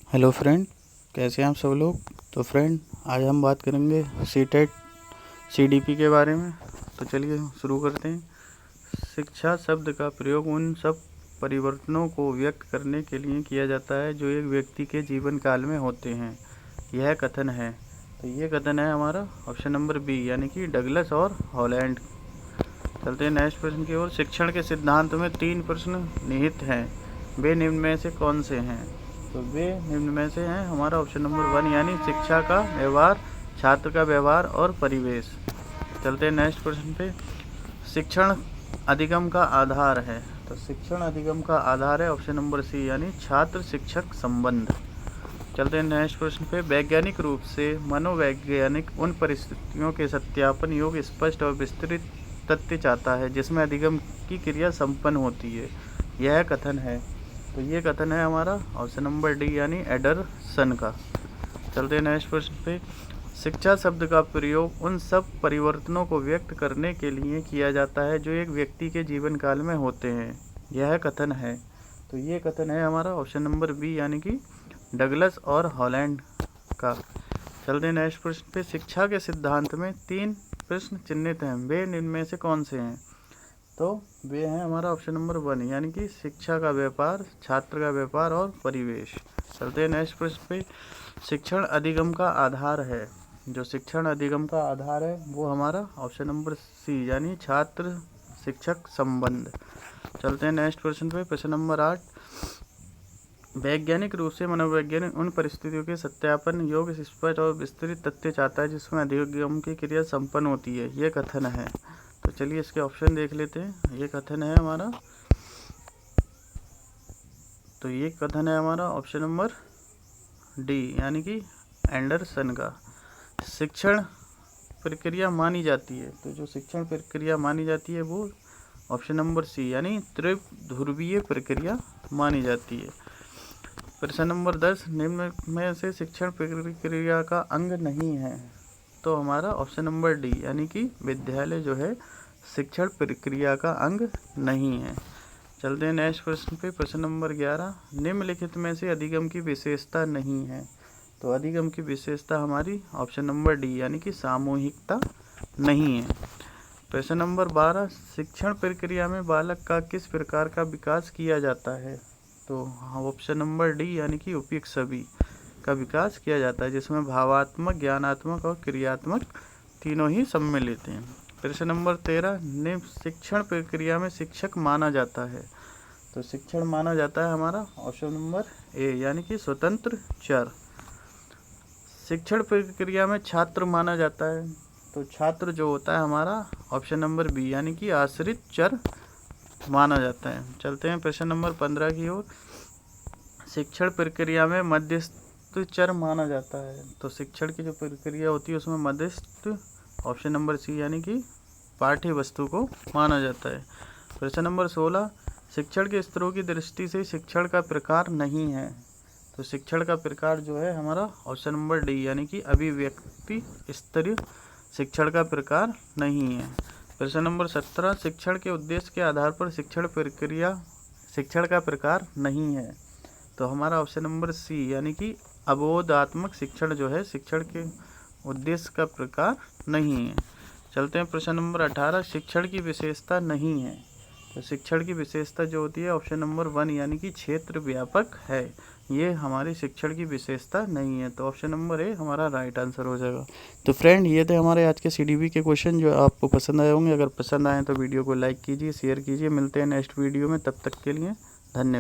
Hello friend, कैसे हैं आप सब लोग। तो फ्रेंड, आज हम बात करेंगे सीटेट सीडीपी के बारे में। तो चलिए शुरू करते हैं। शिक्षा शब्द का प्रयोग उन सब परिवर्तनों को व्यक्त करने के लिए किया जाता है जो एक व्यक्ति के जीवन काल में होते हैं। यह कथन है। तो ये कथन है हमारा ऑप्शन नंबर बी, यानी कि डगलस और हॉलैंड। चलते हैं नेक्स्ट प्रश्न की ओर। शिक्षण के सिद्धांत में 3 प्रश्न निहित हैं, वे निम्न में से कौन से हैं। तो वे निम्न में से हैं हमारा ऑप्शन नंबर 1, यानी शिक्षा का व्यवहार, छात्र का व्यवहार और परिवेश। चलते हैं नेक्स्ट प्रश्न पे। शिक्षण अधिगम का आधार है। तो शिक्षण अधिगम का आधार है ऑप्शन नंबर सी, यानी छात्र शिक्षक संबंध। चलते हैं नेक्स्ट प्रश्न पे। वैज्ञानिक रूप से मनोवैज्ञानिक उन परिस्थितियों के सत्यापन योग्य स्पष्ट और विस्तृत तथ्य चाहता है जिसमें अधिगम की क्रिया संपन्न होती है। यह कथन है। तो ये कथन है हमारा ऑप्शन नंबर डी, यानी एंडरसन का। चलते हैं नेक्स्ट प्रश्न पे। शिक्षा शब्द का प्रयोग उन सब परिवर्तनों को व्यक्त करने के लिए किया जाता है जो एक व्यक्ति के जीवन काल में होते हैं। यह कथन है। तो ये कथन है हमारा ऑप्शन नंबर बी, यानी कि डगलस और हॉलैंड का। चलते हैं नेक्स्ट प्रश्न पे। शिक्षा के सिद्धांत में 3 प्रश्न चिन्हित हैं, वे निम्न में से कौन से हैं। तो वे हैं हमारा ऑप्शन नंबर 1, यानी कि शिक्षा का व्यापार, छात्र का व्यापार और परिवेश। चलते हैं नेक्स्ट प्रश्न पे। शिक्षण अधिगम का आधार है। जो शिक्षण अधिगम का आधार है वो हमारा ऑप्शन नंबर सी, यानी छात्र शिक्षक संबंध। चलते हैं नेक्स्ट प्रश्न पे। प्रश्न नंबर 8। वैज्ञानिक रूप से मनोवैज्ञानिक उन परिस्थितियों के सत्यापन योग्य स्पष्ट और विस्तृत तथ्य चाहता है जिसमें अधिगम की क्रिया संपन्न होती है। ये कथन है। तो चलिए इसके ऑप्शन देख लेते हैं। ये कथन है हमारा ऑप्शन नंबर डी, यानी कि एंडरसन का। शिक्षण प्रक्रिया मानी जाती है। तो जो शिक्षण प्रक्रिया मानी जाती है वो ऑप्शन नंबर सी, यानी त्रिध्रुवीय प्रक्रिया मानी जाती है। प्रश्न नंबर 10। निम्न में से शिक्षण प्रक्रिया का अंग नहीं है। तो हमारा ऑप्शन नंबर डी, यानी कि विद्यालय जो है शिक्षण प्रक्रिया का अंग नहीं है। चलते हैं नेक्स्ट प्रश्न पे। प्रश्न नंबर 11। निम्नलिखित में से अधिगम की विशेषता नहीं है। तो अधिगम की विशेषता हमारी ऑप्शन नंबर डी, यानी कि सामूहिकता नहीं है। प्रश्न नंबर 12। शिक्षण प्रक्रिया में बालक का किस प्रकार का विकास किया जाता है। तो ऑप्शन नंबर डी, यानी कि उपयुक्त सभी का विकास किया जाता है जिसमें भावात्मक, ज्ञानात्मक और क्रियात्मक तीनों ही सम्मिलित हैं। प्रश्न नंबर 13। निम्न शिक्षण प्रक्रिया में शिक्षक माना जाता है। तो शिक्षण माना जाता है हमारा ऑप्शन नंबर ए, यानी कि स्वतंत्र चर। शिक्षण प्रक्रिया में छात्र माना जाता है। तो छात्र जो होता है हमारा ऑप्शन नंबर बी, यानी कि आश्रित चर माना जाता है। चलते हैं प्रश्न नंबर 15 की ओर। शिक्षण प्रक्रिया में मध्यस्थ चर माना जाता है। तो शिक्षण की जो प्रक्रिया होती है उसमें मध्यस्थ ऑप्शन नंबर सी, यानी कि पाठ्य वस्तु को माना जाता है। प्रश्न नंबर 16। शिक्षण के स्तरों की दृष्टि से शिक्षण का प्रकार नहीं है। तो शिक्षण का प्रकार जो है हमारा ऑप्शन नंबर डी, यानी कि अभिव्यक्ति स्तरीय शिक्षण का प्रकार नहीं है। प्रश्न नंबर 17। शिक्षण के उद्देश्य के आधार पर शिक्षण का प्रकार नहीं है। तो हमारा ऑप्शन नंबर सी, यानी कि अबोधात्मक शिक्षण जो है शिक्षण के उद्देश्य का प्रकार नहीं है। चलते हैं प्रश्न नंबर 18। शिक्षण की विशेषता नहीं है। तो शिक्षण की विशेषता जो होती है ऑप्शन नंबर 1, यानी कि क्षेत्र व्यापक है, ये हमारी शिक्षण की विशेषता नहीं है। तो ऑप्शन नंबर ए हमारा राइट आंसर हो जाएगा। तो फ्रेंड, ये थे हमारे आज के सीडीपी के क्वेश्चन जो आपको पसंद आए होंगे। अगर पसंद आए तो वीडियो को लाइक कीजिए, शेयर कीजिए। मिलते हैं नेक्स्ट वीडियो में, तब तक के लिए धन्यवाद।